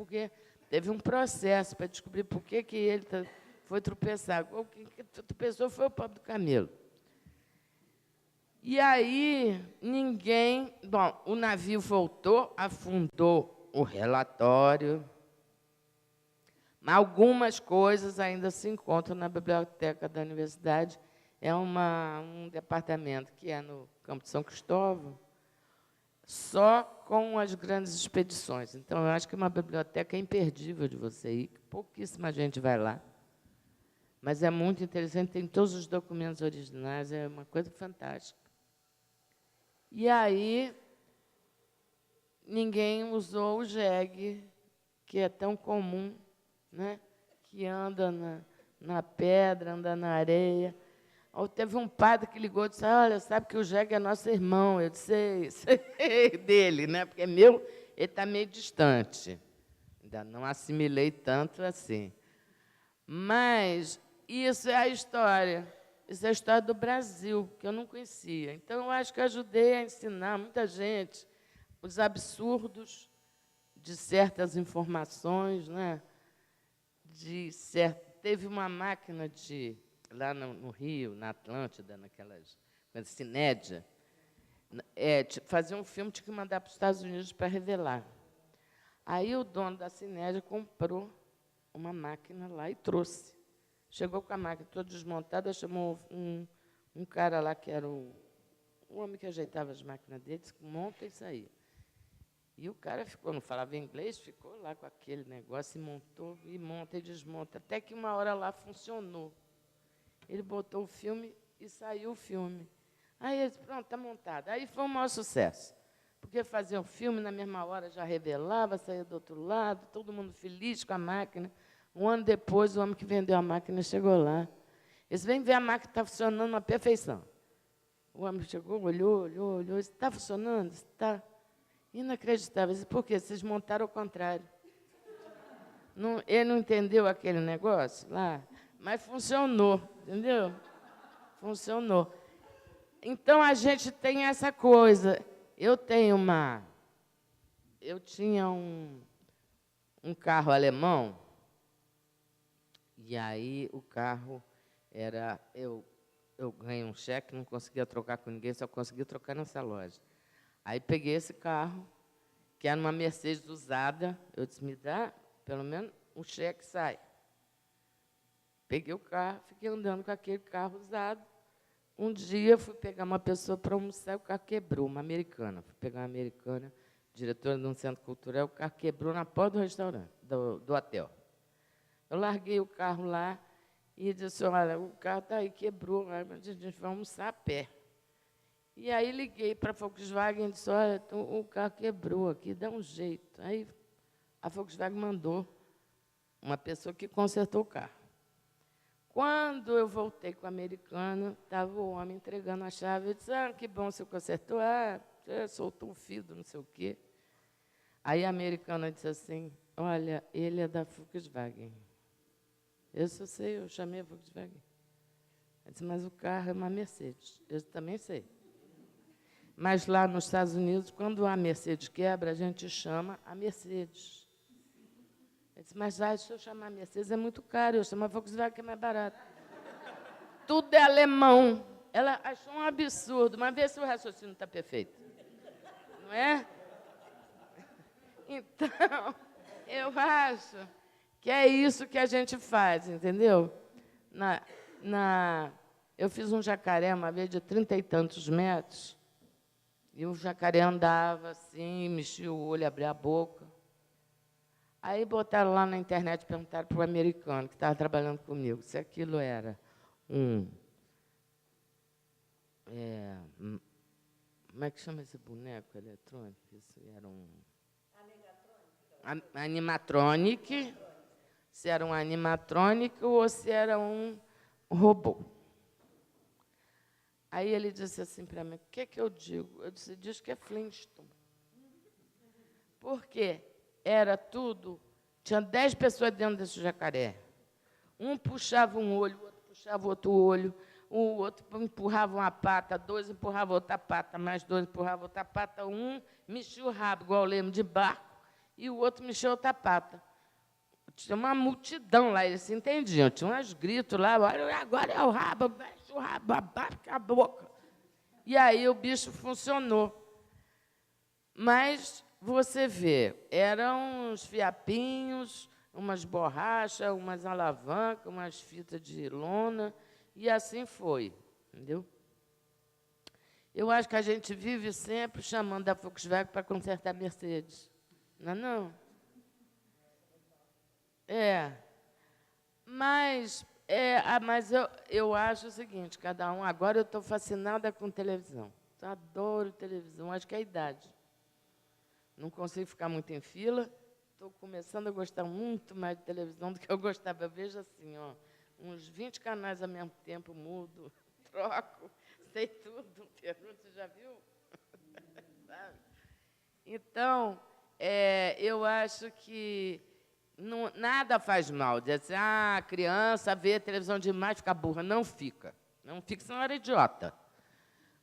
porque teve um processo para descobrir por que ele foi tropeçar. O que tropeçou foi o pobre do camelo. E aí, ninguém... Bom, o navio voltou, afundou o relatório, mas algumas coisas ainda se encontram na biblioteca da universidade. É um departamento que é no Campo de São Cristóvão, só com as grandes expedições. Então, eu acho que é uma biblioteca imperdível de você ir, que pouquíssima gente vai lá. Mas é muito interessante, tem todos os documentos originais, é uma coisa fantástica. E aí, ninguém usou o jegue, que é tão comum, né? Que anda na pedra, anda na areia. Ou teve um padre que ligou e disse, olha, sabe que o jegue é nosso irmão. Eu disse, sei dele, né? Porque meu, ele está meio distante. Ainda não assimilei tanto assim. Mas isso é a história. Isso é a história do Brasil, que eu não conhecia. Então, eu acho que eu ajudei a ensinar muita gente os absurdos de certas informações, né? Teve uma máquina lá no Rio, na Atlântida, naquelas Cinédia, fazer um filme, tinha que mandar para os Estados Unidos para revelar. Aí o dono da Cinédia comprou uma máquina lá e trouxe. Chegou com a máquina toda desmontada, chamou um cara lá, que era o homem que ajeitava as máquinas dele, disse, monta isso aí. E o cara ficou, não falava inglês, ficou lá com aquele negócio, e montou, e monta, e desmonta, até que uma hora lá funcionou. Ele botou o filme e saiu o filme. Aí ele disse, pronto, está montado. Aí foi um maior sucesso, porque fazia o filme, na mesma hora já revelava, saía do outro lado, todo mundo feliz com a máquina. Um ano depois, o homem que vendeu a máquina chegou lá. Eles vêm ver a máquina está funcionando à perfeição. O homem chegou, olhou, disse, está funcionando? Está. Inacreditável. Disse, por quê? Vocês montaram ao contrário. Ele não entendeu aquele negócio lá, mas funcionou, entendeu? Funcionou. Então, a gente tem essa coisa. Eu tinha um carro alemão, e aí o carro era... Eu ganhei um cheque, não conseguia trocar com ninguém, só conseguia trocar nessa loja. Aí peguei esse carro, que era uma Mercedes usada. Eu disse, me dá, pelo menos, um cheque sai. Peguei o carro, fiquei andando com aquele carro usado. Um dia, fui pegar uma pessoa para almoçar, e o carro quebrou, uma americana. Fui pegar uma americana, diretora de um centro cultural, o carro quebrou na porta do restaurante, do hotel. Eu larguei o carro lá e disse, olha, o carro está aí, quebrou, a gente vai almoçar a pé. E aí liguei para a Volkswagen e disse, olha, o carro quebrou aqui, dá um jeito. Aí a Volkswagen mandou uma pessoa que consertou o carro. Quando eu voltei com a americana, estava o homem entregando a chave. Eu disse, que bom, você consertou. Você soltou o fio do não sei o quê. Aí a americana disse assim, olha, ele é da Volkswagen. Eu sei, eu chamei a Volkswagen. Eu disse, mas o carro é uma Mercedes. Eu também sei. Mas lá nos Estados Unidos, quando a Mercedes quebra, a gente chama a Mercedes. Eu disse, mas se eu chamar a Mercedes é muito caro, eu chamo a Volkswagen que é mais barato. Tudo é alemão. Ela achou um absurdo, mas vê se o raciocínio está perfeito. Não é? Então, eu acho que é isso que a gente faz, entendeu? Eu fiz um jacaré uma vez de 30 e tantos metros, e o jacaré andava assim, mexia o olho, abria a boca. Aí botaram lá na internet, perguntaram para o americano que estava trabalhando comigo se aquilo era como é que chama esse boneco eletrônico? Isso era animatronic, se era um animatrônico ou se era um robô. Aí ele disse assim para mim, o que eu digo? Eu disse, diz que é Flintstone. Por quê? Era tudo, tinha 10 pessoas dentro desse jacaré. Um puxava um olho, o outro puxava outro olho, o outro empurrava uma pata, 2 empurravam outra pata, mais 2 empurravam outra pata, um mexia o rabo, igual o leme de barco, e o outro mexeu outra pata. Tinha uma multidão lá, eles se entendiam. Tinha uns gritos lá, olha, agora é o rabo, mexe o rabo, abarca a boca. E aí o bicho funcionou. Mas você vê, eram uns fiapinhos, umas borrachas, umas alavancas, umas fitas de lona, e assim foi, entendeu? Eu acho que a gente vive sempre chamando a Volkswagen para consertar a Mercedes. Não é não? Mas eu acho o seguinte, cada um... Agora eu estou fascinada com televisão. Eu adoro televisão, acho que é a idade. Não consigo ficar muito em fila. Estou começando a gostar muito mais de televisão do que eu gostava. Eu vejo assim, ó, uns 20 canais ao mesmo tempo, mudo, troco, sei tudo. Peru, você já viu? Sabe? Então, eu acho que nada faz mal. Dizer assim, a criança vê televisão demais, fica burra. Não fica. Não fica, senão era idiota.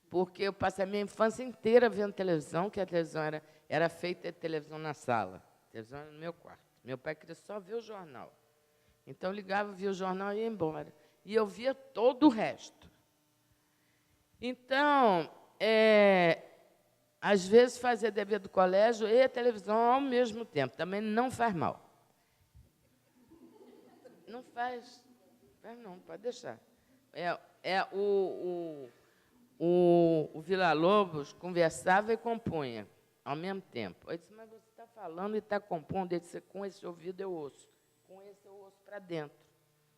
Porque eu passei a minha infância inteira vendo televisão, que a televisão era feita de televisão na sala. A televisão era no meu quarto. Meu pai queria só ver o jornal. Então, eu ligava, via o jornal e ia embora. E eu via todo o resto. Então, às vezes, fazer dever do colégio e a televisão ao mesmo tempo. Também não faz mal. Não faz. Não, pode deixar. O Villa-Lobos conversava e compunha ao mesmo tempo. Eu disse, mas você está falando e está compondo. Ele disse, com esse ouvido eu ouço. Com esse eu ouço para dentro.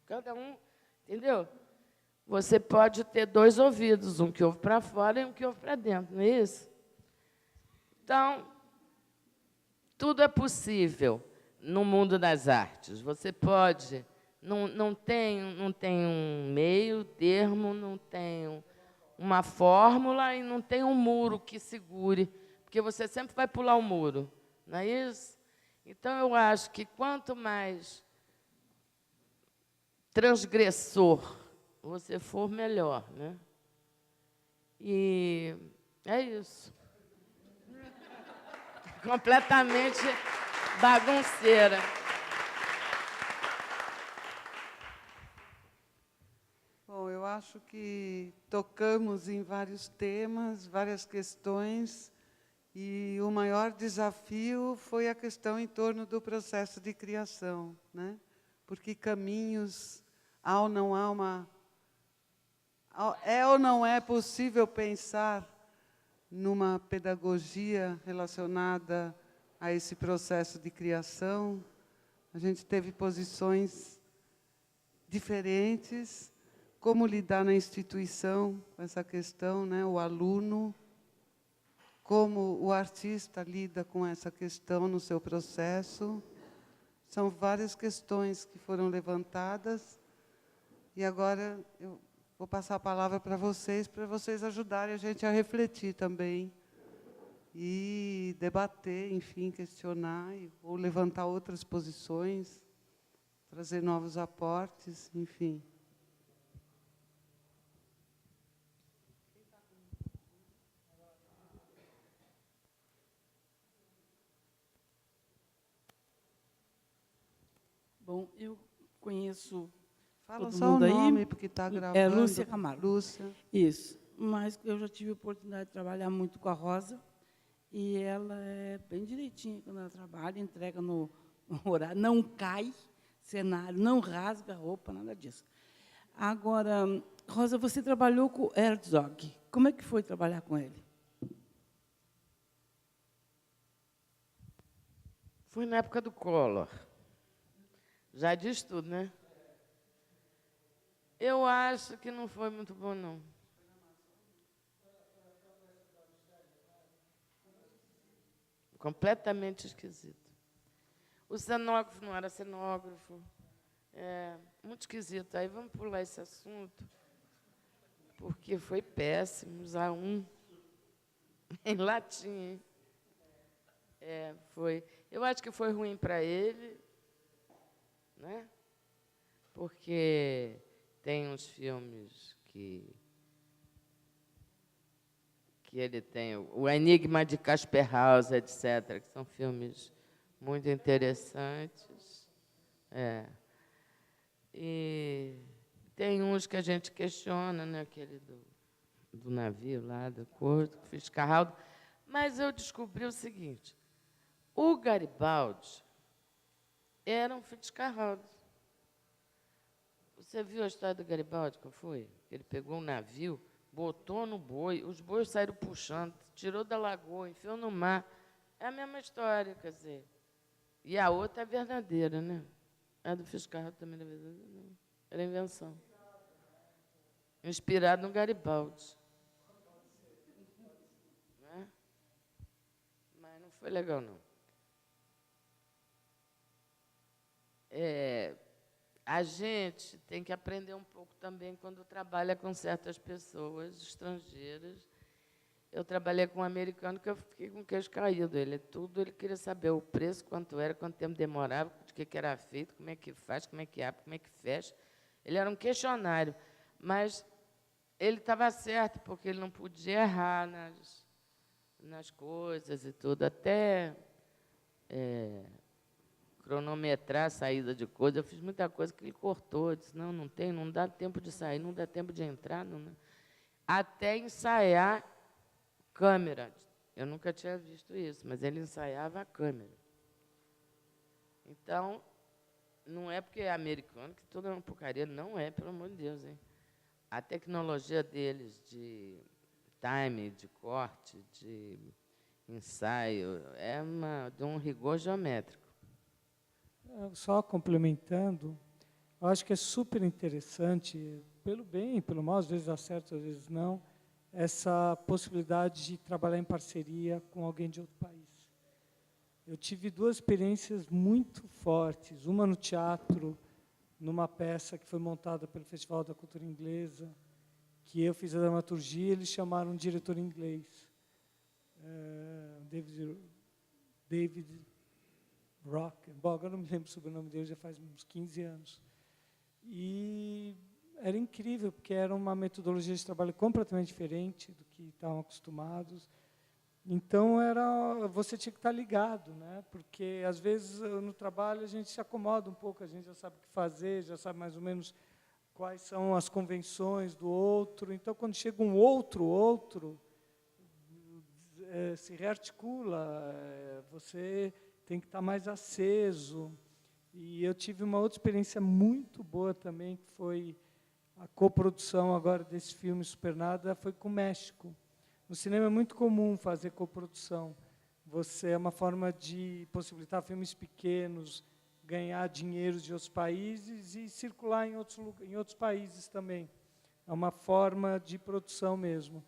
Cada um, entendeu? Você pode ter 2 ouvidos, um que ouve para fora e um que ouve para dentro, não é isso? Então, tudo é possível no mundo das artes. Você pode... Não tem um meio termo, não tem uma fórmula e não tem um muro que segure, porque você sempre vai pular o muro, não é isso? Então, eu acho que quanto mais transgressor você for, melhor, né? E é isso. Completamente bagunceira. Bom, eu acho que tocamos em vários temas, várias questões, e o maior desafio foi a questão em torno do processo de criação, né? Porque caminhos há ou não há uma... É ou não é possível pensar numa pedagogia relacionada a esse processo de criação? A gente teve posições diferentes. Como lidar na instituição com essa questão, né? O aluno, como o artista lida com essa questão no seu processo. São várias questões que foram levantadas. E agora eu vou passar a palavra para vocês ajudarem a gente a refletir também. E debater, enfim, questionar, ou levantar outras posições, trazer novos aportes, enfim. Bom, eu conheço Fala todo só mundo o aí. nome, porque está gravando. É Lúcia Camargo. Lúcia. Isso. Mas eu já tive a oportunidade de trabalhar muito com a Rosa, e ela é bem direitinha quando ela trabalha, entrega no horário, não cai cenário, não rasga roupa, nada disso. Agora, Rosa, você trabalhou com o Herzog. Como é que foi trabalhar com ele? Foi na época do Collor. Já diz tudo, né? Eu acho que não foi muito bom, não. Completamente esquisito. O cenógrafo não era cenógrafo. Muito esquisito. Aí vamos pular esse assunto, porque foi péssimo usar em latim. Hein? Foi. Eu acho que foi ruim para ele, né? Porque tem uns filmes que ele tem, o Enigma de Casper House, etc., que são filmes muito interessantes. E tem uns que a gente questiona, né? Aquele do navio lá, do Porto Fitzcarraldo. Mas eu descobri o seguinte, o Garibaldi era um Fitzcarraldo. Você viu a história do Garibaldi, qual foi? Ele pegou um navio, botou no boi, os bois saíram puxando, tirou da lagoa, enfiou no mar. É a mesma história, quer dizer. E a outra é verdadeira, né? A do Fitzcarraldo também era verdadeira, não. Era invenção. Inspirado no Garibaldi. Né? Mas não foi legal, não. A gente tem que aprender um pouco também quando trabalha com certas pessoas estrangeiras. Eu trabalhei com um americano que eu fiquei com o queixo caído. Ele queria saber o preço, quanto era, quanto tempo demorava, de que era feito, como é que faz, como é que abre, como é que fecha. Ele era um questionário, mas ele estava certo, porque ele não podia errar nas coisas e tudo, até cronometrar a saída de coisa. Eu fiz muita coisa que ele cortou. Eu disse, não dá tempo de sair, não dá tempo de entrar. Não. Até ensaiar câmera. Eu nunca tinha visto isso, mas ele ensaiava a câmera. Então, não é porque é americano que tudo é uma porcaria. Não é, pelo amor de Deus. Hein? A tecnologia deles de time, de corte, de ensaio, é de um rigor geométrico. Só complementando, eu acho que é super interessante, pelo bem, pelo mal, às vezes dá certo, às vezes não, essa possibilidade de trabalhar em parceria com alguém de outro país. Eu tive 2 experiências muito fortes, uma no teatro, numa peça que foi montada pelo Festival da Cultura Inglesa, que eu fiz a dramaturgia, eles chamaram um diretor inglês, David Rock. Bom, agora não me lembro sobre o nome dele, já faz uns 15 anos. E era incrível, porque era uma metodologia de trabalho completamente diferente do que estavam acostumados. Então, você tinha que estar ligado, né? Porque, às vezes, no trabalho, a gente se acomoda um pouco, a gente já sabe o que fazer, já sabe mais ou menos quais são as convenções do outro. Então, quando chega um outro se rearticula, você tem que estar mais aceso. E eu tive uma outra experiência muito boa também, que foi a coprodução agora desse filme Supernada, foi com o México. No cinema é muito comum fazer coprodução. É uma forma de possibilitar filmes pequenos, ganhar dinheiro de outros países e circular em outros países também. É uma forma de produção mesmo.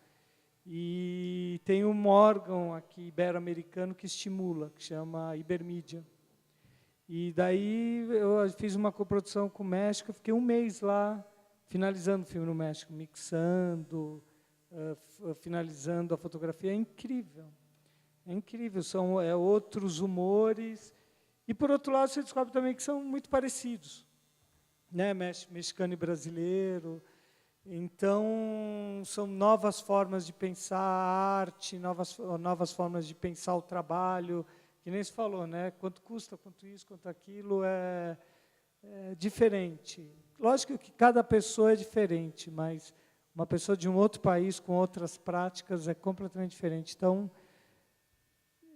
E tem um órgão aqui ibero-americano que estimula, que chama Ibermídia. E daí eu fiz uma coprodução com o México, eu fiquei 1 mês lá, finalizando o filme no México, mixando, finalizando a fotografia. É incrível. É incrível, são outros humores. E, por outro lado, você descobre também que são muito parecidos, né? Mexicano e brasileiro. Então, são novas formas de pensar a arte, novas formas de pensar o trabalho, que nem se falou, né? Quanto custa, quanto isso, quanto aquilo, é diferente. Lógico que cada pessoa é diferente, mas uma pessoa de um outro país com outras práticas é completamente diferente. Então,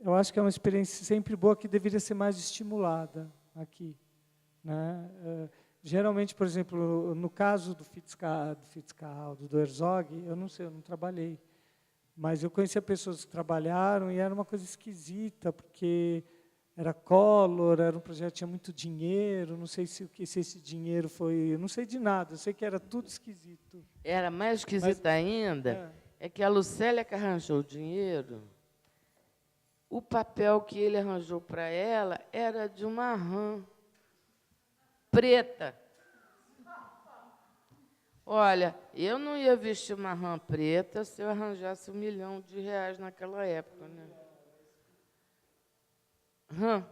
eu acho que é uma experiência sempre boa que deveria ser mais estimulada aqui, né? Geralmente, por exemplo, no caso do Fitzcarraldo, do Herzog, eu não sei, eu não trabalhei. Mas eu conhecia pessoas que trabalharam e era uma coisa esquisita, porque era Collor, era um projeto que tinha muito dinheiro, não sei se esse dinheiro foi... Eu não sei de nada, eu sei que era tudo esquisito. Era mais esquisito ainda, é que a Lucélia que arranjou o dinheiro, o papel que ele arranjou para ela era de uma rã preta. Olha, eu não ia vestir uma rã preta se eu arranjasse R$1 milhão naquela época, né? Rã.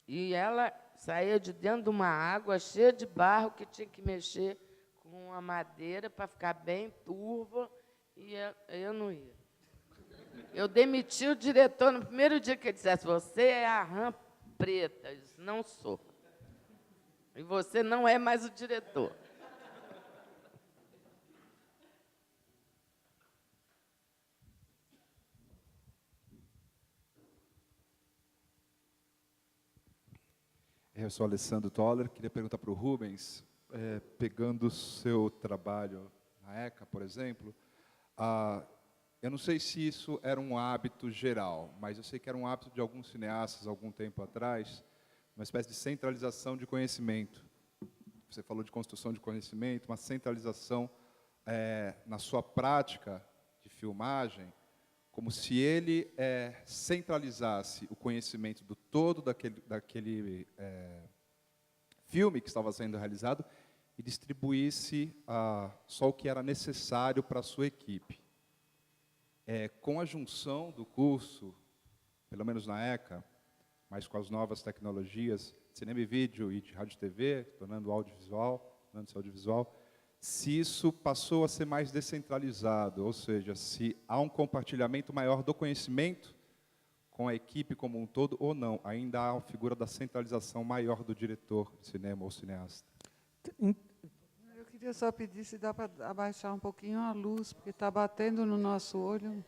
E ela saía de dentro de uma água cheia de barro que tinha que mexer com a madeira para ficar bem turva, e eu não ia. Eu demiti o diretor no primeiro dia que ele dissesse, você é a rã preta. Eu disse, não sou. E você não é mais o diretor. Eu sou Alessandro Toller, queria perguntar para o Rubens, pegando o seu trabalho na ECA, por exemplo, eu não sei se isso era um hábito geral, mas eu sei que era um hábito de alguns cineastas, algum tempo atrás, uma espécie de centralização de conhecimento. Você falou de construção de conhecimento, uma centralização na sua prática de filmagem, como se ele centralizasse o conhecimento do todo daquele filme que estava sendo realizado e distribuísse só o que era necessário para a sua equipe. Com a junção do curso, pelo menos na ECA, mas com as novas tecnologias de cinema e vídeo e de rádio e TV, tornando-se audiovisual, se isso passou a ser mais descentralizado, ou seja, se há um compartilhamento maior do conhecimento com a equipe como um todo, ou não, ainda há a figura da centralização maior do diretor de cinema ou cineasta. Eu queria só pedir se dá para abaixar um pouquinho a luz, porque está batendo no nosso olho,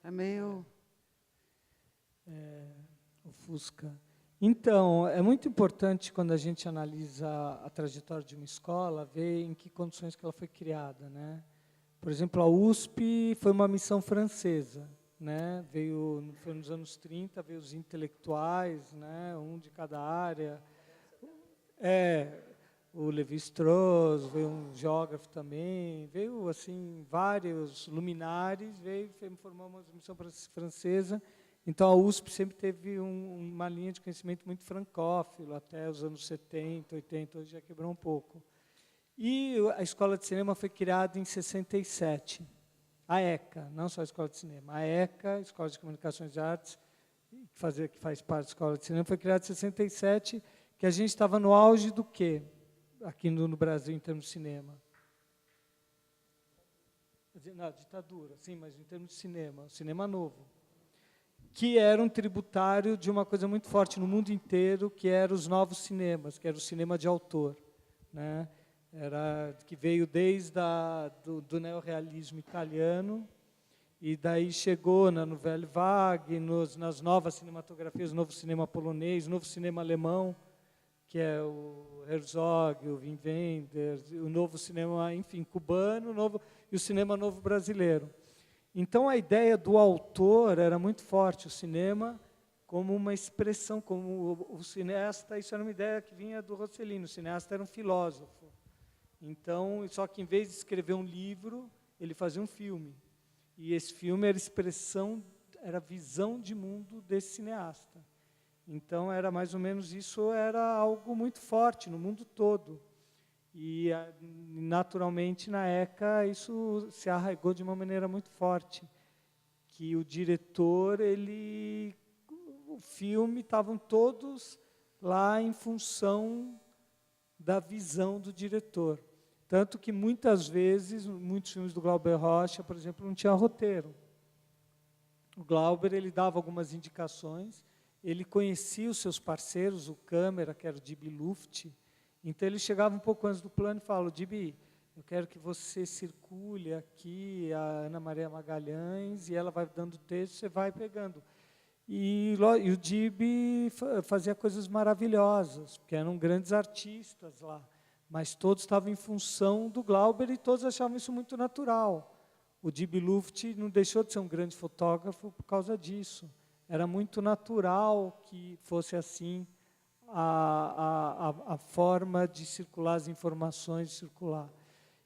é meio... Ofusca. Então, é muito importante, quando a gente analisa a trajetória de uma escola, ver em que condições que ela foi criada, né? Por exemplo, a USP foi uma missão francesa, né? Foi nos anos 30, veio os intelectuais, né? Um de cada área. O Lévi-Strauss, veio um geógrafo também, veio assim vários luminares, formou uma missão francesa. Então, a USP sempre teve uma linha de conhecimento muito francófilo, até os anos 70, 80, hoje já quebrou um pouco. E a Escola de Cinema foi criada em 67. A ECA, não só a Escola de Cinema. A ECA, Escola de Comunicações e Artes, que faz parte da Escola de Cinema, foi criada em 67, que a gente estava no auge do quê? Aqui no Brasil, em termos de cinema. Não, ditadura, sim, mas em termos de cinema novo. Que era um tributário de uma coisa muito forte no mundo inteiro, que eram os novos cinemas, que era o cinema de autor, né? Que veio desde do neorrealismo italiano, e daí chegou na Nouvelle Vague, nas novas cinematografias, o novo cinema polonês, o novo cinema alemão, que é o Herzog, o Wim Wenders, o novo cinema, enfim, cubano, e o cinema novo brasileiro. Então, a ideia do autor era muito forte, o cinema como uma expressão, como o cineasta, isso era uma ideia que vinha do Rossellini, o cineasta era um filósofo. Então, só que em vez de escrever um livro, ele fazia um filme. E esse filme era expressão, era visão de mundo desse cineasta. Então, era mais ou menos isso, era algo muito forte no mundo todo. E, naturalmente, na ECA, isso se arraigou de uma maneira muito forte, que o diretor, o filme, estavam todos lá em função da visão do diretor. Tanto que, muitas vezes, muitos filmes do Glauber Rocha, por exemplo, não tinha roteiro. O Glauber, ele dava algumas indicações, ele conhecia os seus parceiros, o câmera, que era o D.B. Luft. Então, ele chegava um pouco antes do plano e falava, D.B., eu quero que você circule aqui a Ana Maria Magalhães, e ela vai dando texto, você vai pegando. E o D.B. fazia coisas maravilhosas, porque eram grandes artistas lá, mas todos estavam em função do Glauber e todos achavam isso muito natural. O D.B. Luft não deixou de ser um grande fotógrafo por causa disso. Era muito natural que fosse assim a forma de circular as informações, de circular.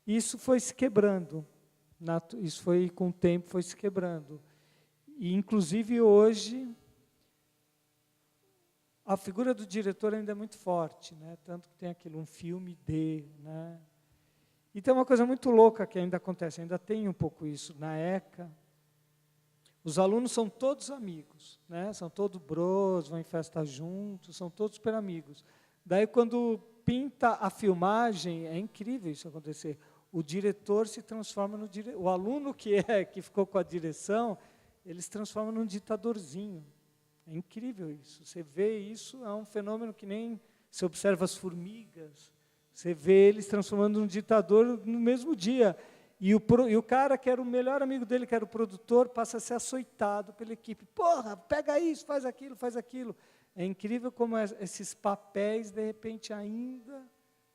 Isso foi se quebrando. Isso foi, com o tempo, foi se quebrando. E, inclusive, hoje, a figura do diretor ainda é muito forte, né? Tanto que tem aquilo, um filme de... Né? E tem uma coisa muito louca que ainda acontece, ainda tem um pouco isso. Na ECA, os alunos são todos amigos, né? São todos bros, vão em festa juntos, são todos super amigos. Daí, quando pinta a filmagem, é incrível isso acontecer. O diretor se transforma no diretor. O aluno que ficou com a direção, ele se transforma num ditadorzinho. É incrível isso. Você vê isso, é um fenômeno que nem você observa as formigas, você vê eles transformando um ditador no mesmo dia. E o cara que era o melhor amigo dele, que era o produtor, passa a ser açoitado pela equipe. Porra, pega isso, faz aquilo, faz aquilo. É incrível como esses papéis, de repente, ainda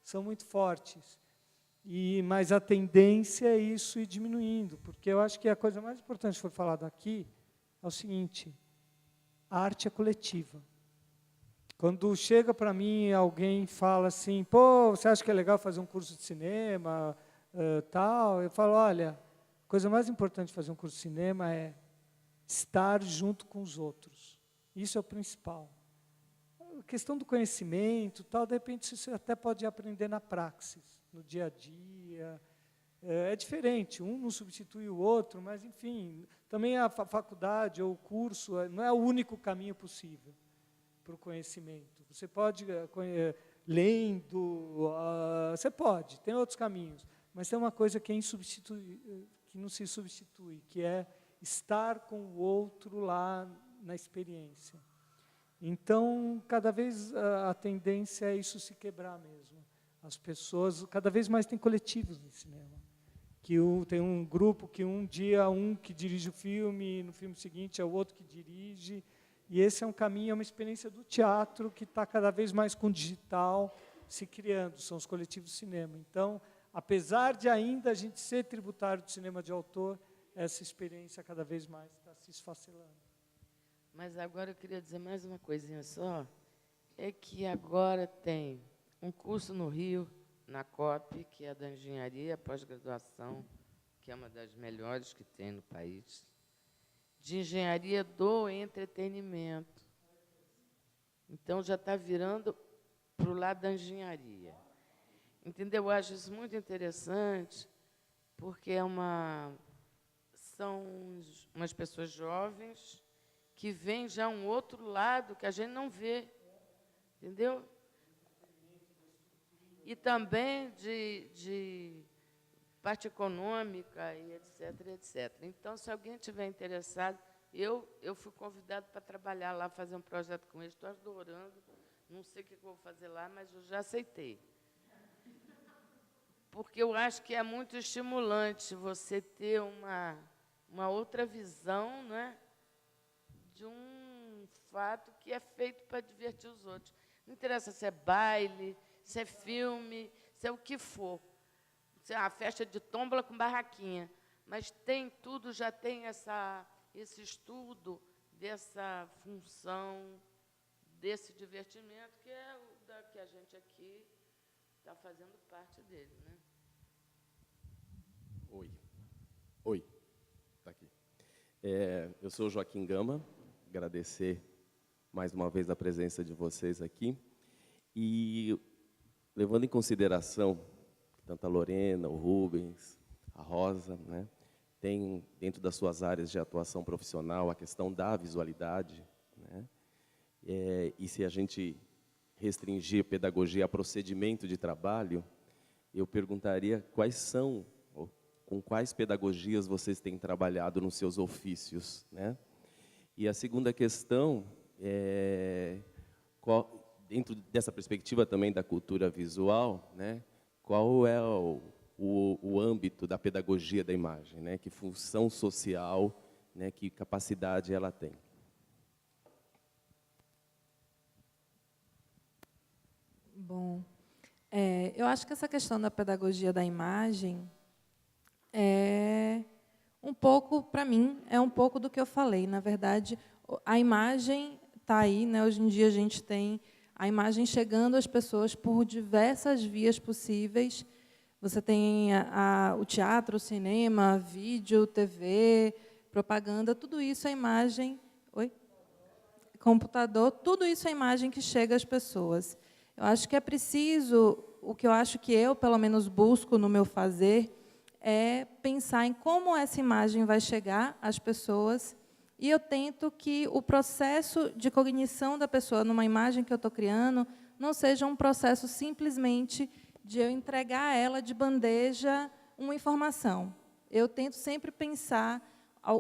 são muito fortes. Mas a tendência é isso ir diminuindo, porque eu acho que a coisa mais importante que foi falada aqui é o seguinte: a arte é coletiva. Quando chega para mim alguém fala assim, pô, você acha que é legal fazer um curso de cinema, tal? Eu falo, olha, a coisa mais importante de fazer um curso de cinema é estar junto com os outros. Isso é o principal. A questão do conhecimento, tal, de repente você até pode aprender na praxis, no dia a dia. É diferente, um não substitui o outro, mas, enfim, também a faculdade ou o curso não é o único caminho possível para o conhecimento. Você pode, lendo, você pode, tem outros caminhos, mas tem uma coisa que que não se substitui, que é estar com o outro lá na experiência. Então, cada vez a tendência é isso se quebrar mesmo. As pessoas, cada vez mais tem coletivos no cinema. Tem um grupo que um dia um que dirige o filme, no filme seguinte é o outro que dirige. E esse é um caminho, é uma experiência do teatro que está cada vez mais com o digital se criando, são os coletivos de cinema. Então, apesar de ainda a gente ser tributário do cinema de autor, essa experiência cada vez mais está se esfacelando. Mas agora eu queria dizer mais uma coisinha só, é que agora tem um curso no Rio, na COP, que é da engenharia, pós-graduação, que é uma das melhores que tem no país, de engenharia do entretenimento. Então, já está virando para o lado da engenharia. Entendeu? Eu acho isso muito interessante, porque são umas pessoas jovens que veem já um outro lado que a gente não vê. Entendeu? E também de parte econômica, e etc., etc. Então, se alguém estiver interessado, eu fui convidado para trabalhar lá, fazer um projeto com eles, estou adorando, não sei o que eu vou fazer lá, mas eu já aceitei. Porque eu acho que é muito estimulante você ter uma outra visão, né, de um fato que é feito para divertir os outros. Não interessa se é baile, se é filme, se é o que for. Se é uma festa de tómbola com barraquinha. Mas tem tudo, já tem esse estudo dessa função, desse divertimento, que é o que a gente aqui está fazendo parte dele. Né? Oi, está aqui. Eu sou o Joaquim Gama, agradecer mais uma vez a presença de vocês aqui. E, levando em consideração tanto a Lorena, o Rubens, a Rosa, né, tem dentro das suas áreas de atuação profissional a questão da visualidade, né, e se a gente restringir a pedagogia a procedimento de trabalho, eu perguntaria com quais pedagogias vocês têm trabalhado nos seus ofícios, né? E a segunda questão dentro dessa perspectiva também da cultura visual, né, qual é o âmbito da pedagogia da imagem, né, que função social, né, que capacidade ela tem? Bom, eu acho que essa questão da pedagogia da imagem um pouco, para mim, é um pouco do que eu falei. Na verdade, a imagem está aí, né? Hoje em dia a gente tem a imagem chegando às pessoas por diversas vias possíveis. Você tem o teatro, o cinema, vídeo, TV, propaganda, tudo isso é imagem. Oi? Computador, tudo isso é imagem que chega às pessoas. Eu acho que é preciso, o que eu acho que eu, pelo menos, busco no meu fazer, é pensar em como essa imagem vai chegar às pessoas, e eu tento que o processo de cognição da pessoa numa imagem que eu estou criando não seja um processo simplesmente de eu entregar a ela de bandeja uma informação. Eu tento sempre pensar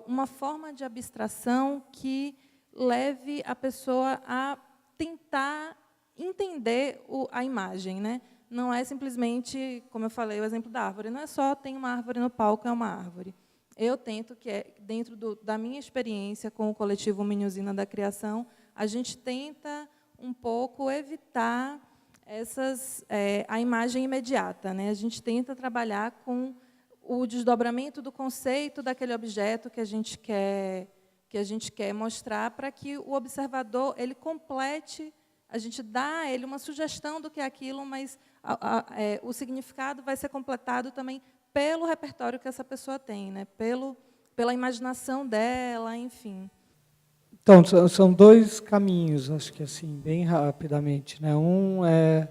uma forma de abstração que leve a pessoa a tentar entender a imagem, né? Não é simplesmente, como eu falei, o exemplo da árvore. Não é só tem uma árvore no palco, é uma árvore. Eu tento que, dentro da minha experiência com o coletivo Minusina da Criação, a gente tenta um pouco evitar a imagem imediata, né? A gente tenta trabalhar com o desdobramento do conceito daquele objeto que a gente quer mostrar, para que o observador ele complete. A gente dá a ele uma sugestão do que é aquilo, mas o significado vai ser completado também pelo repertório que essa pessoa tem, né? Pela imaginação dela, enfim. Então, são dois caminhos, acho que assim, bem rapidamente, né? Um é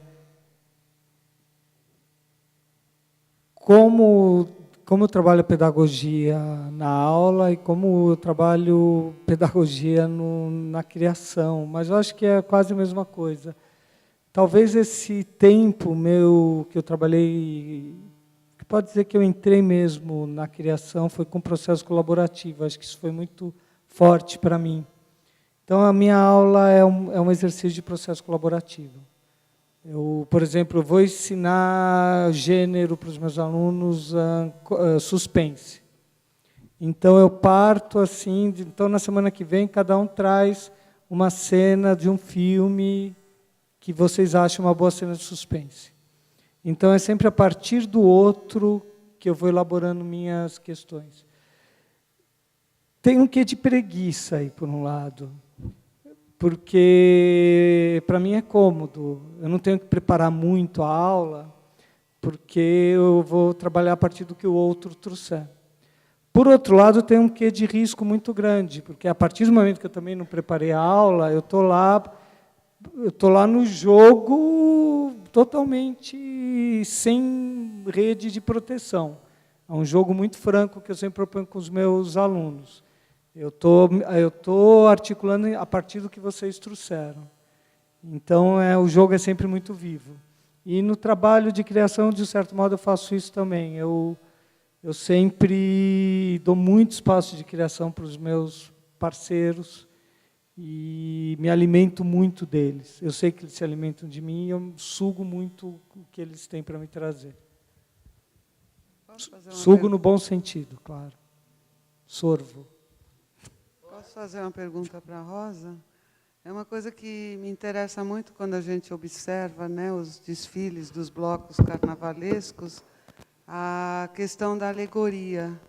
como eu trabalho pedagogia na aula e como eu trabalho pedagogia na criação, mas eu acho que é quase a mesma coisa. Talvez esse tempo meu que eu trabalhei, que pode dizer que eu entrei mesmo na criação, foi com processo colaborativo, acho que isso foi muito forte para mim. Então, a minha aula é um exercício de processo colaborativo. Eu, por exemplo, vou ensinar gênero para os meus alunos, suspense. Então, eu parto assim, então, na semana que vem, cada um traz uma cena de um filme que vocês acham uma boa cena de suspense. Então, é sempre a partir do outro que eu vou elaborando minhas questões. Tem um quê de preguiça aí, por um lado, porque para mim é cômodo. Eu não tenho que preparar muito a aula, porque eu vou trabalhar a partir do que o outro trouxer. Por outro lado, tem um quê de risco muito grande, porque a partir do momento que eu também não preparei a aula, eu estou lá no jogo totalmente sem rede de proteção. É um jogo muito franco que eu sempre proponho com os meus alunos. Eu estou articulando a partir do que vocês trouxeram. Então, o jogo é sempre muito vivo. E no trabalho de criação, de certo modo, eu faço isso também. Eu sempre dou muito espaço de criação para os meus parceiros e me alimento muito deles. Eu sei que eles se alimentam de mim e eu sugo muito o que eles têm para me trazer. Sugo no bom sentido, claro. Sorvo. Posso fazer uma pergunta para a Rosa? É uma coisa que me interessa muito quando a gente observa, né, os desfiles dos blocos carnavalescos, a questão da alegoria.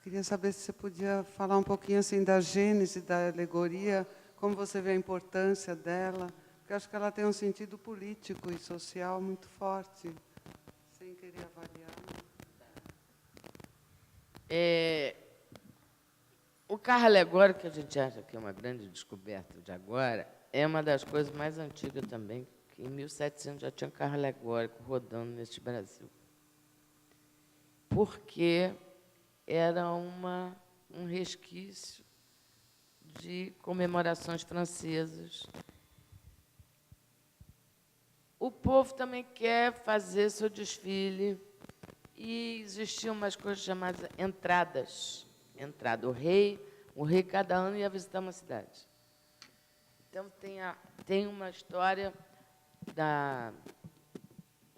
Queria saber se você podia falar um pouquinho assim da gênese da alegoria, como você vê a importância dela, porque acho que ela tem um sentido político e social muito forte, sem querer avaliar. O carro alegórico, que a gente acha que é uma grande descoberta de agora, é uma das coisas mais antigas também, que em 1700 já tinha um carro alegórico rodando neste Brasil. Porque era um resquício de comemorações francesas. O povo também quer fazer seu desfile, e existiam umas coisas chamadas entradas. O rei cada ano ia visitar uma cidade. Então, tem uma história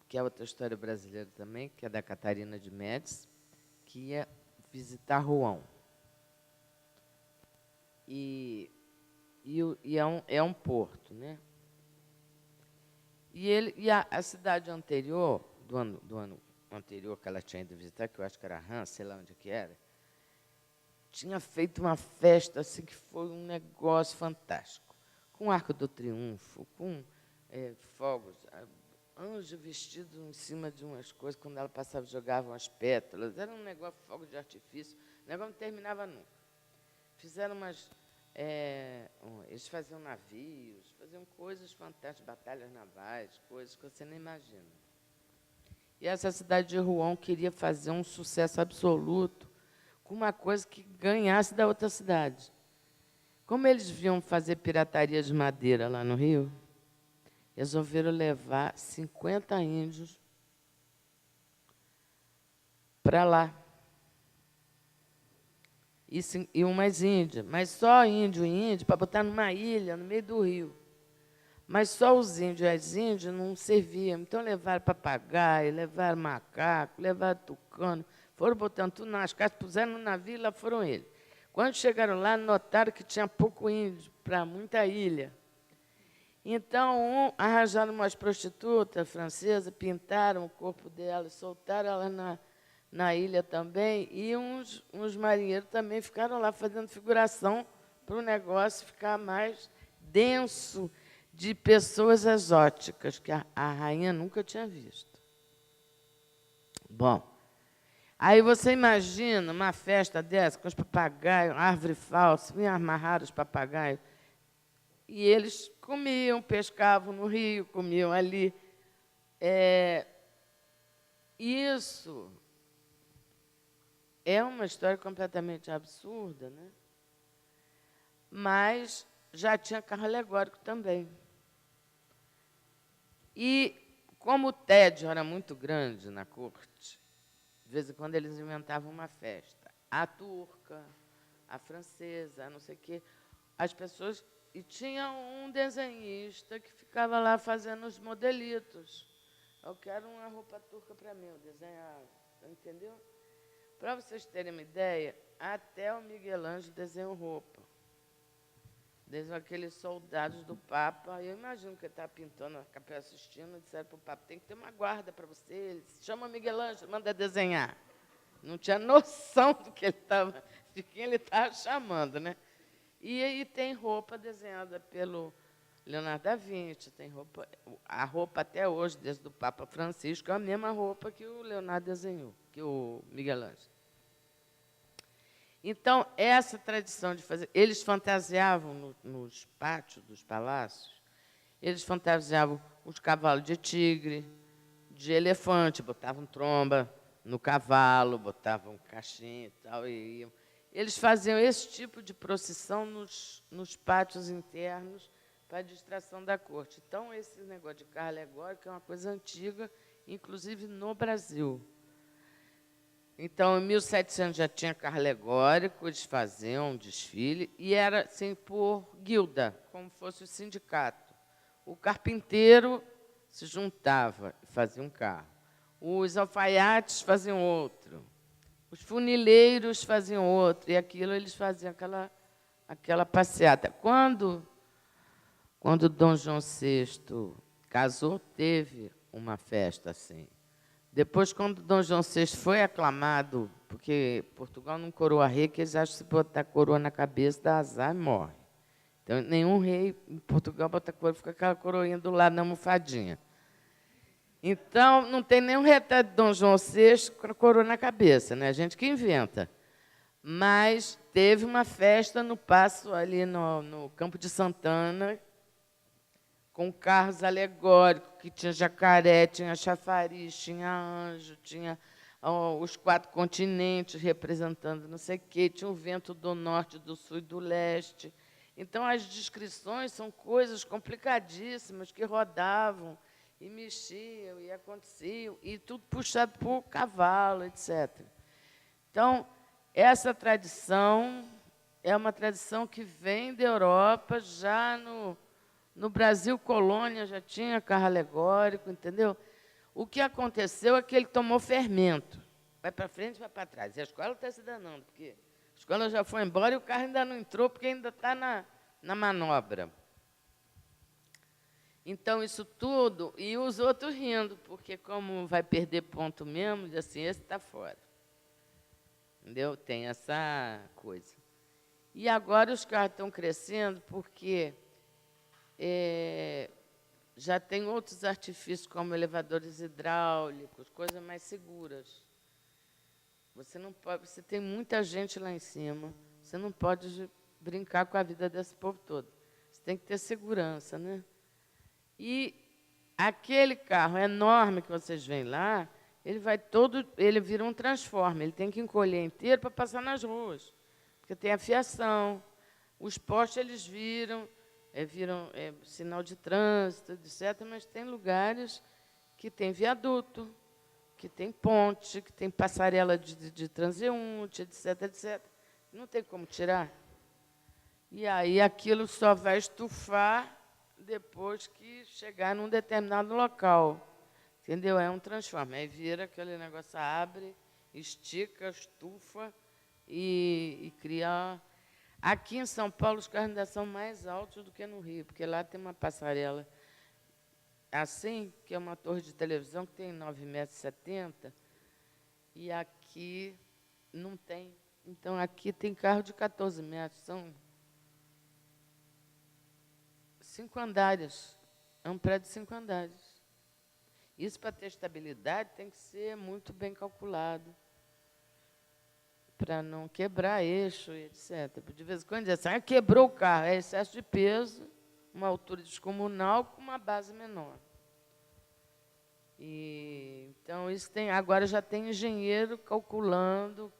que é outra história brasileira também, que é da Catarina de Médici, que ia visitar Rouen. E é um porto, né? E a cidade anterior, do ano anterior que ela tinha ido visitar, que eu acho que era Reims, sei lá onde que era, tinha feito uma festa assim, que foi um negócio fantástico. Com Arco do Triunfo, com fogos, anjo vestido em cima de umas coisas, quando ela passava, jogavam as pétalas. Era um negócio, fogo de artifício. O negócio não terminava nunca. Fizeram eles faziam navios, faziam coisas fantásticas, batalhas navais, coisas que você nem imagina. E essa cidade de Rouen queria fazer um sucesso absoluto com uma coisa que ganhasse da outra cidade. Como eles vinham fazer pirataria de madeira lá no Rio, resolveram levar 50 índios para lá. e umas índias, mas só índio e índio para botar numa ilha, no meio do rio. Mas só os índios e as índias não serviam. Então, levaram papagaio, levaram macaco, levaram tucano, foram botando tudo nas caixas, puseram no navio e lá foram eles. Quando chegaram lá, notaram que tinha pouco índio para muita ilha. Então, arranjaram umas prostitutas francesas, pintaram o corpo dela, soltaram ela na ilha também, e uns marinheiros também ficaram lá fazendo figuração para o negócio ficar mais denso de pessoas exóticas, que a rainha nunca tinha visto. Bom, aí você imagina uma festa dessa, com os papagaios, árvore falsa, vinham amarrar os papagaios, e eles comiam, pescavam no rio, comiam ali. Isso é uma história completamente absurda, né? Mas já tinha carro alegórico também. E, como o tédio era muito grande na corte, de vez em quando eles inventavam uma festa. A turca, a francesa, a não sei o quê. As pessoas... E tinha um desenhista que ficava lá fazendo os modelitos. Eu quero uma roupa turca para mim, eu desenhava. Entendeu? Para vocês terem uma ideia, até o Miguel Ângelo desenhou roupa. Desenhou aqueles soldados do Papa. Eu imagino que ele estava pintando, a capela assistindo, disseram para o Papa, tem que ter uma guarda para você. Ele chama Miguel Ângelo, manda desenhar. Não tinha noção de quem ele estava chamando, né? E aí tem roupa desenhada pelo Leonardo da Vinci, tem a roupa até hoje, desde o Papa Francisco, é a mesma roupa que o Leonardo desenhou, que o Miguel Ângelo. Então, essa tradição de fazer... Eles fantasiavam nos pátios dos palácios, eles fantasiavam os cavalos de tigre, de elefante, botavam tromba no cavalo, botavam caixinha e tal, e iam. Eles faziam esse tipo de procissão nos pátios internos para a distração da corte. Então, esse negócio de carro alegórico é uma coisa antiga, inclusive no Brasil. Então, em 1700 já tinha carro alegórico, eles faziam um desfile, e era assim, por guilda, como fosse o sindicato. O carpinteiro se juntava e fazia um carro. Os alfaiates faziam outro. Os funileiros faziam outro, e aquilo eles faziam aquela passeata. Quando Dom João VI casou, teve uma festa assim. Depois, quando Dom João VI foi aclamado, porque Portugal não coroa rei, que eles acham que se botar coroa na cabeça, dá azar e morre. Então, nenhum rei em Portugal bota coroa, fica aquela coroinha do lado da almofadinha. Então, não tem nenhum retrato de Dom João VI com a coroa na cabeça, né? A gente que inventa. Mas teve uma festa no Paço, ali no Campo de Santana, com carros alegóricos, que tinha jacaré, tinha chafariz, tinha anjo, tinha os 4 continentes representando não sei o quê, tinha o vento do norte, do sul e do leste. Então, as descrições são coisas complicadíssimas que rodavam, e mexiam, e aconteciam, e tudo puxado por cavalo, etc. Então, essa tradição é uma tradição que vem da Europa, já no Brasil, colônia, já tinha carro alegórico, entendeu? O que aconteceu é que ele tomou fermento. Vai para frente, vai para trás. E a escola está se danando, porque a escola já foi embora e o carro ainda não entrou, porque ainda está na manobra. Então, isso tudo, e os outros rindo, porque, como vai perder ponto mesmo, diz assim, esse está fora. Entendeu? Tem essa coisa. E agora os carros estão crescendo porque já tem outros artifícios, como elevadores hidráulicos, coisas mais seguras. Você não pode, você tem muita gente lá em cima, você não pode brincar com a vida desse povo todo. Você tem que ter segurança, né? E aquele carro enorme que vocês veem lá, ele vira um transformer, ele tem que encolher inteiro para passar nas ruas, porque tem a fiação. Os postes eles viram sinal de trânsito, etc., mas tem lugares que tem viaduto, que tem ponte, que tem passarela de transeunte, etc., etc. não tem como tirar. E aí aquilo só vai estufar depois que chegar num determinado local. Entendeu? É um transforma. Aí vira aquele negócio, abre, estica, estufa e cria... Aqui em São Paulo, os carros ainda são mais altos do que no Rio, porque lá tem uma passarela assim, que é uma torre de televisão que tem 9,70 m, e aqui não tem. Então, aqui tem carro de 14 metros, são 5 andares. É um prédio de 5 andares. Isso, para ter estabilidade, tem que ser muito bem calculado, para não quebrar eixo, etc. De vez em quando diz assim, quebrou o carro, é excesso de peso, uma altura descomunal com uma base menor. Então, isso tem, agora já tem engenheiro calculando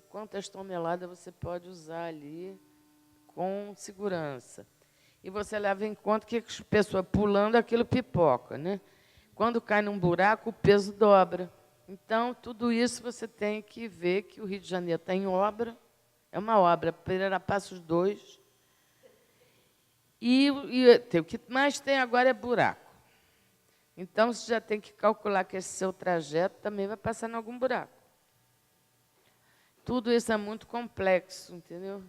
quantas toneladas você pode usar ali com segurança. E você leva em conta que a pessoa pulando, aquilo pipoca, né? Quando cai num buraco, o peso dobra. Então, tudo isso você tem que ver que o Rio de Janeiro está em obra, é uma obra, Pereira Passos 2, e o que mais tem agora é buraco. Então, você já tem que calcular que esse seu trajeto também vai passar em algum buraco. Tudo isso é muito complexo, entendeu?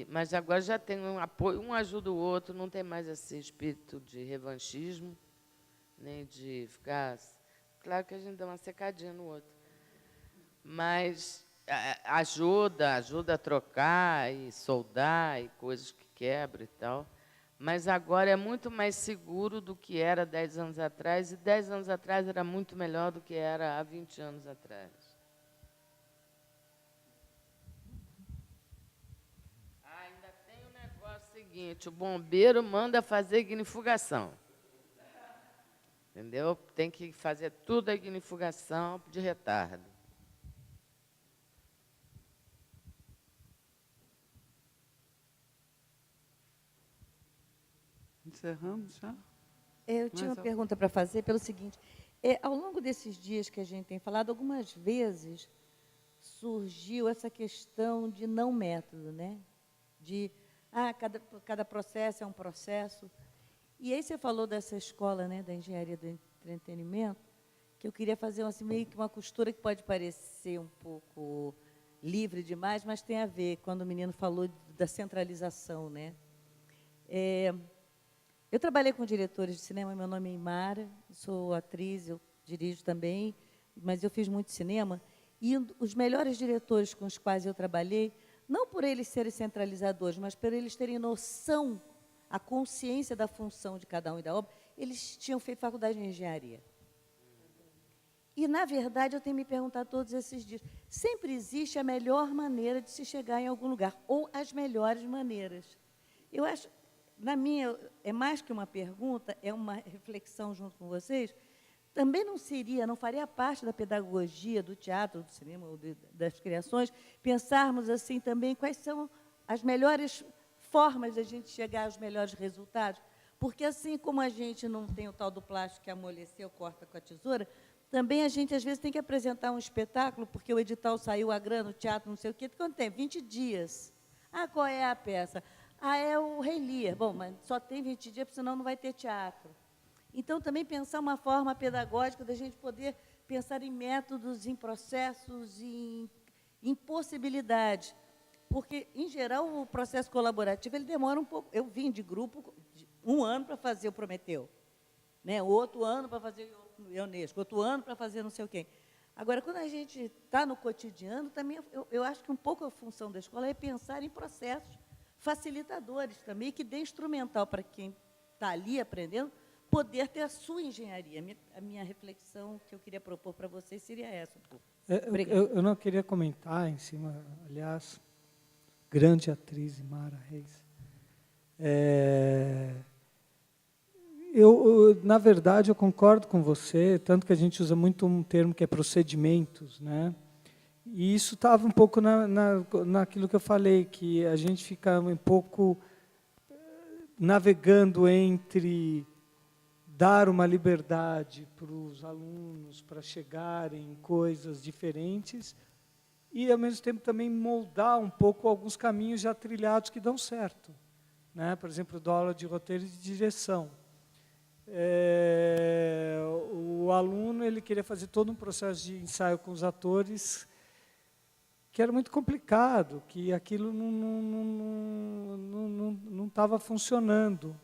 Mas agora já tem um apoio, um ajuda o outro, não tem mais esse espírito de revanchismo, nem de ficar... Claro que a gente dá uma secadinha no outro. Mas ajuda a trocar e soldar e coisas que quebram e tal. Mas agora é muito mais seguro do que era 10 anos atrás, e 10 anos atrás era muito melhor do que era há 20 anos atrás. Ainda tem um negócio seguinte, o bombeiro manda fazer ignifugação. Entendeu? Tem que fazer tudo a ignifugação de retardo. Encerramos já? Eu tinha uma pergunta para fazer pelo seguinte. Ao longo desses dias que a gente tem falado, algumas vezes surgiu essa questão de não método, né? De, cada processo é um processo. E aí você falou dessa escola, né, da engenharia do entretenimento, que eu queria fazer assim, meio que uma costura que pode parecer um pouco livre demais, mas tem a ver, quando o menino falou da centralização, né? Eu trabalhei com diretores de cinema, meu nome é Imara, sou atriz, eu dirijo também, mas eu fiz muito cinema, e os melhores diretores com os quais eu trabalhei, não por eles serem centralizadores, mas por eles terem noção, a consciência da função de cada um e da obra, eles tinham feito faculdade de engenharia. E, na verdade, eu tenho me perguntado todos esses dias, sempre existe a melhor maneira de se chegar em algum lugar, ou as melhores maneiras. Eu acho, na minha, é mais que uma pergunta, é uma reflexão junto com vocês, também não faria parte da pedagogia do teatro, do cinema, ou das criações, pensarmos assim também quais são as melhores formas de a gente chegar aos melhores resultados, porque assim como a gente não tem o tal do plástico que amoleceu, corta com a tesoura, também a gente, às vezes, tem que apresentar um espetáculo, porque o edital saiu a grana, o teatro, não sei o quê, quanto tempo? 20 dias. Qual é a peça? É o Rei Lear. Bom, mas só tem 20 dias, porque senão não vai ter teatro. Então, também pensar uma forma pedagógica da gente poder pensar em métodos, em processos, em possibilidades. Porque, em geral, o processo colaborativo ele demora um pouco. Eu vim de grupo, um ano para fazer o Prometeu, né? Outro ano para fazer o Ionesco, outro ano para fazer não sei o quê. Agora, quando a gente está no cotidiano, também eu acho que um pouco a função da escola é pensar em processos facilitadores também, que dê instrumental para quem está ali aprendendo, poder ter a sua engenharia. A minha reflexão que eu queria propor para vocês seria essa. Eu não queria comentar em cima, aliás, grande atriz, Imara Reis. Na verdade, eu concordo com você, tanto que a gente usa muito um termo que é procedimentos, né? E isso estava um pouco naquilo que eu falei, que a gente fica um pouco navegando entre dar uma liberdade para os alunos para chegarem em coisas diferentes e, ao mesmo tempo, também moldar um pouco alguns caminhos já trilhados que dão certo. Né? Por exemplo, dou aula de roteiro e de direção. O aluno ele queria fazer todo um processo de ensaio com os atores que era muito complicado, que aquilo não estava funcionando.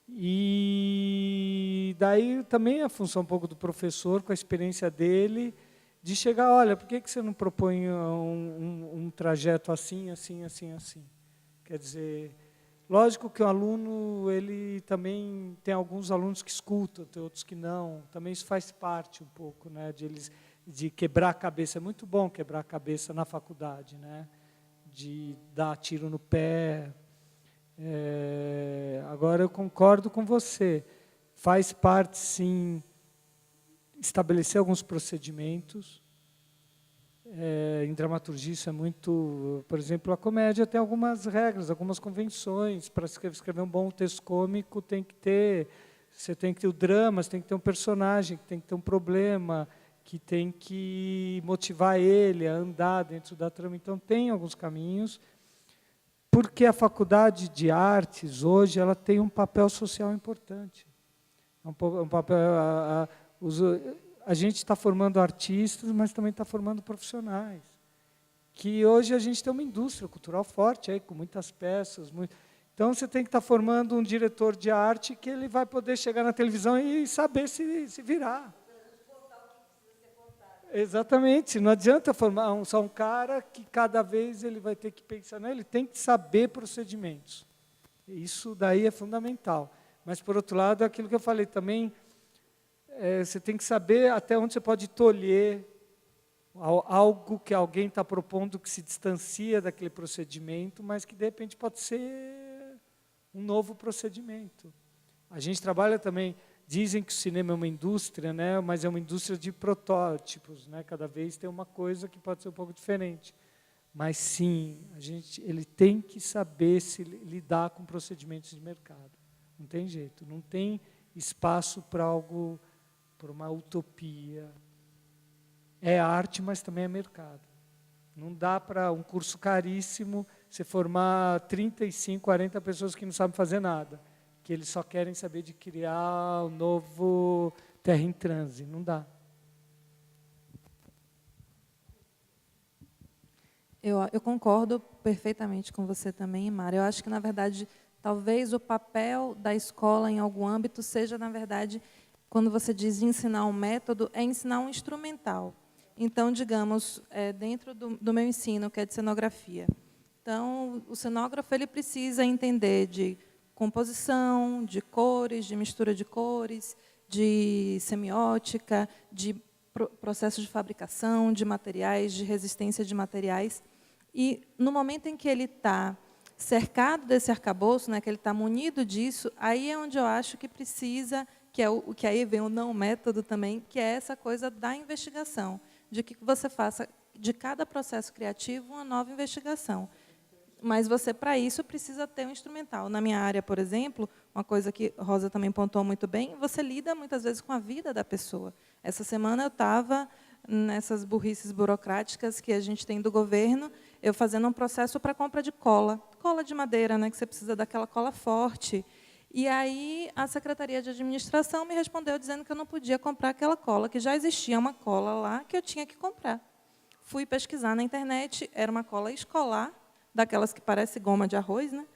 E daí também a função um pouco do professor, com a experiência dele, de chegar, olha, por que você não propõe um trajeto assim, assim, assim, assim? Quer dizer, lógico que o aluno, ele também tem alguns alunos que escutam, tem outros que não. Também isso faz parte um pouco, né, de quebrar a cabeça. É muito bom quebrar a cabeça na faculdade, né, de dar tiro no pé. Agora, eu concordo com você. Faz parte, sim, estabelecer alguns procedimentos. Em dramaturgia isso é muito... Por exemplo, a comédia tem algumas regras, algumas convenções. Para escrever um bom texto cômico, você tem que ter o drama, você tem que ter um personagem, tem que ter um problema, que tem que motivar ele a andar dentro da trama. Então, tem alguns caminhos. Porque a faculdade de artes, hoje, ela tem um papel social importante. A gente está formando artistas, mas também está formando profissionais. Que hoje a gente tem uma indústria cultural forte, aí, com muitas peças. Então, você tem que estar formando um diretor de arte que ele vai poder chegar na televisão e saber se virar. Exatamente, não adianta formar só um cara que cada vez ele vai ter que pensar, não, ele tem que saber procedimentos. Isso daí é fundamental. Mas, por outro lado, é aquilo que eu falei também, você tem que saber até onde você pode tolher algo que alguém está propondo que se distancia daquele procedimento, mas que, de repente, pode ser um novo procedimento. A gente trabalha também... Dizem que o cinema é uma indústria, né, mas é uma indústria de protótipos, né, cada vez tem uma coisa que pode ser um pouco diferente. Mas, sim, ele tem que saber se lidar com procedimentos de mercado. Não tem jeito, não tem espaço para algo, para uma utopia. É arte, mas também é mercado. Não dá para um curso caríssimo você formar 35, 40 pessoas que não sabem fazer nada, que eles só querem saber de criar o novo Terra em Transe. Não dá. Eu concordo perfeitamente com você também, Mara. Eu acho que, na verdade, talvez o papel da escola em algum âmbito seja, na verdade, quando você diz ensinar um método, é ensinar um instrumental. Então, digamos, dentro do meu ensino, que é de cenografia. Então, o cenógrafo ele precisa entender de composição, de cores, de mistura de cores, de semiótica, de processo de fabricação, de materiais, de resistência de materiais. E, no momento em que ele está cercado desse arcabouço, né, que ele está munido disso, aí é onde eu acho que precisa, que aí vem o não método também, que é essa coisa da investigação, de que você faça de cada processo criativo uma nova investigação. Mas você, para isso, precisa ter um instrumental. Na minha área, por exemplo, uma coisa que Rosa também pontuou muito bem, você lida muitas vezes com a vida da pessoa. Essa semana eu estava nessas burrices burocráticas que a gente tem do governo, eu fazendo um processo para compra de cola de madeira, né, que você precisa daquela cola forte. E aí a Secretaria de Administração me respondeu dizendo que eu não podia comprar aquela cola, que já existia uma cola lá que eu tinha que comprar. Fui pesquisar na internet, era uma cola escolar, daquelas que parece goma de arroz, né?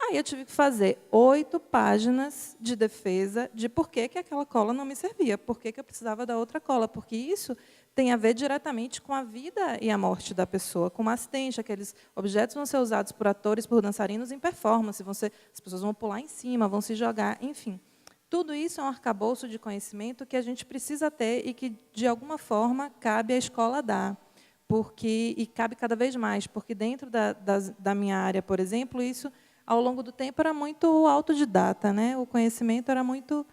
Aí eu tive que fazer 8 páginas de defesa de por que aquela cola não me servia, por que eu precisava da outra cola, porque isso tem a ver diretamente com a vida e a morte da pessoa, com uma assistente, aqueles objetos vão ser usados por atores, por dançarinos em performance, as pessoas vão pular em cima, vão se jogar, enfim. Tudo isso é um arcabouço de conhecimento que a gente precisa ter e que, de alguma forma, cabe à escola dar. E cabe cada vez mais, porque dentro da minha área, por exemplo, isso, ao longo do tempo, era muito autodidata, né? O conhecimento era muito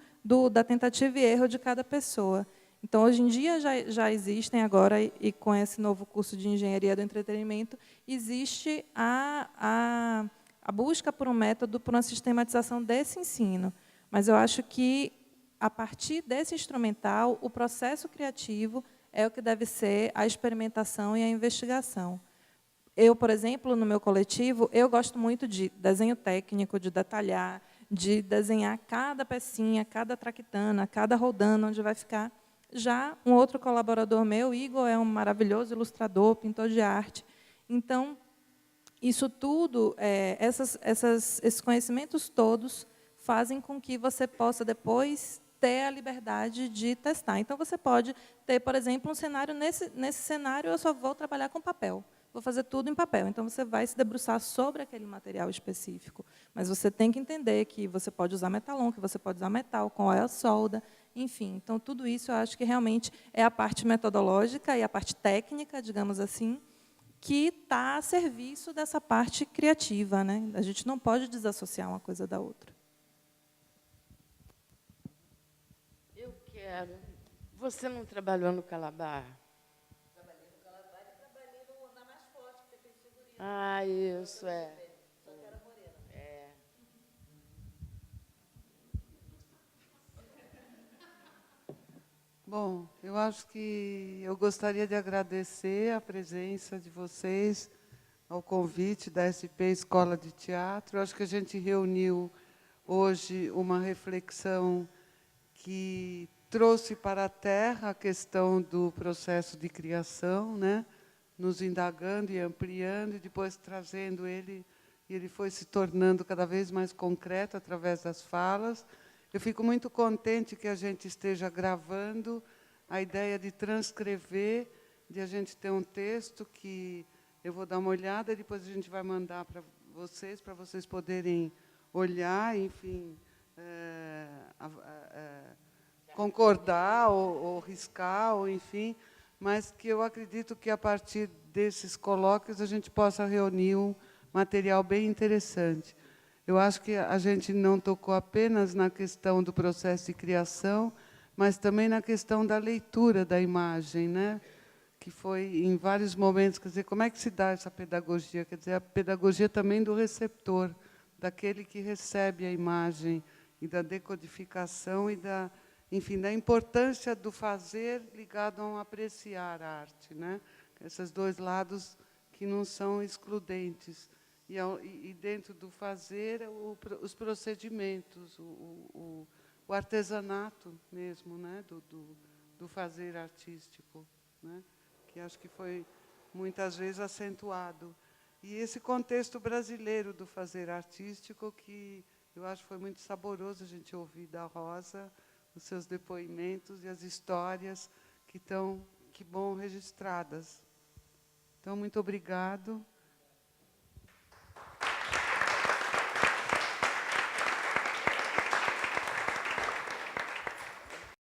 da tentativa e erro de cada pessoa. Então, hoje em dia, já existem agora, e com esse novo curso de Engenharia do Entretenimento, existe a busca por um método, por uma sistematização desse ensino. Mas eu acho que, a partir desse instrumental, o processo criativo é o que deve ser a experimentação e a investigação. Eu, por exemplo, no meu coletivo, eu gosto muito de desenho técnico, de detalhar, de desenhar cada pecinha, cada traquitana, cada roldana, onde vai ficar. Já um outro colaborador meu, Igor, é um maravilhoso ilustrador, pintor de arte. Então, isso tudo, esses conhecimentos todos, fazem com que você possa, depois, ter a liberdade de testar. Então, você pode ter, por exemplo, um cenário, nesse cenário eu só vou trabalhar com papel. Vou fazer tudo em papel. Então, você vai se debruçar sobre aquele material específico. Mas você tem que entender que você pode usar metalon, que você pode usar metal, qual é a solda, enfim. Então, tudo isso eu acho que realmente é a parte metodológica e a parte técnica, digamos assim, que está a serviço dessa parte criativa, né? A gente não pode desassociar uma coisa da outra. Eu quero. Você não trabalhou no Calabar? Trabalhei no Calabar e trabalhei na Mais Forte, que você fez figurinha. Ah, isso, é. Só que era morena. É. Bom, eu acho que eu gostaria de agradecer a presença de vocês ao convite da SP Escola de Teatro. Eu acho que a gente reuniu hoje uma reflexão que trouxe para a Terra a questão do processo de criação, né? Nos indagando e ampliando, e depois trazendo ele, e ele foi se tornando cada vez mais concreto através das falas. Eu fico muito contente que a gente esteja gravando a ideia de transcrever, de a gente ter um texto que eu vou dar uma olhada, e depois a gente vai mandar para vocês poderem olhar, enfim, concordar ou riscar, ou enfim, mas que eu acredito que, a partir desses colóquios, a gente possa reunir um material bem interessante. Eu acho que a gente não tocou apenas na questão do processo de criação, mas também na questão da leitura da imagem, né? Que foi, em vários momentos, quer dizer, como é que se dá essa pedagogia? Quer dizer, a pedagogia também do receptor, daquele que recebe a imagem, e da decodificação, e da, enfim, da importância do fazer ligado a um apreciar a arte, né? Esses dois lados que não são excludentes. E dentro do fazer, os procedimentos, o artesanato mesmo, né? do fazer artístico, né? Que acho que foi, muitas vezes, acentuado. E esse contexto brasileiro do fazer artístico, que eu acho que foi muito saboroso a gente ouvir da Rosa, os seus depoimentos e as histórias que estão, que bom, registradas. Então, muito obrigado.